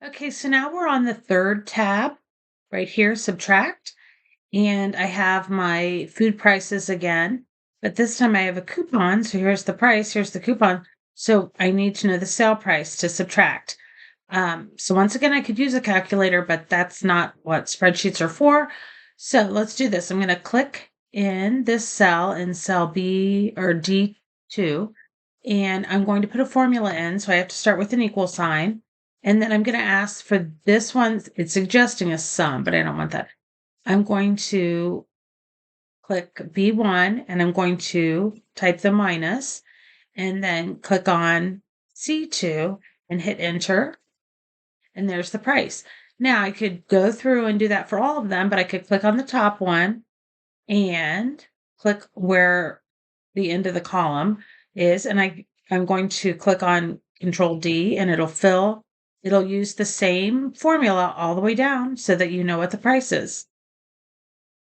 Okay, so now we're on the third tab right here, subtract, and I have my food prices again, but this time I have a coupon. So here's the price, here's the coupon. So I need to know the sale price to subtract. So once again, I could use a calculator, but that's not what spreadsheets are for. So let's do this. I'm going to click in this cell in cell B or D2, and I'm going to put a formula in. So I have to start with an equal sign. And then I'm going to ask for this one. It's suggesting a sum, but I don't want that. I'm going to click B1 and I'm going to type the minus and then click on C2 and hit enter. And there's the price. Now I could go through and do that for all of them, but I could click on the top one and click where the end of the column is. And I'm going to click on Control D and it'll use the same formula all the way down so that you know what the price is.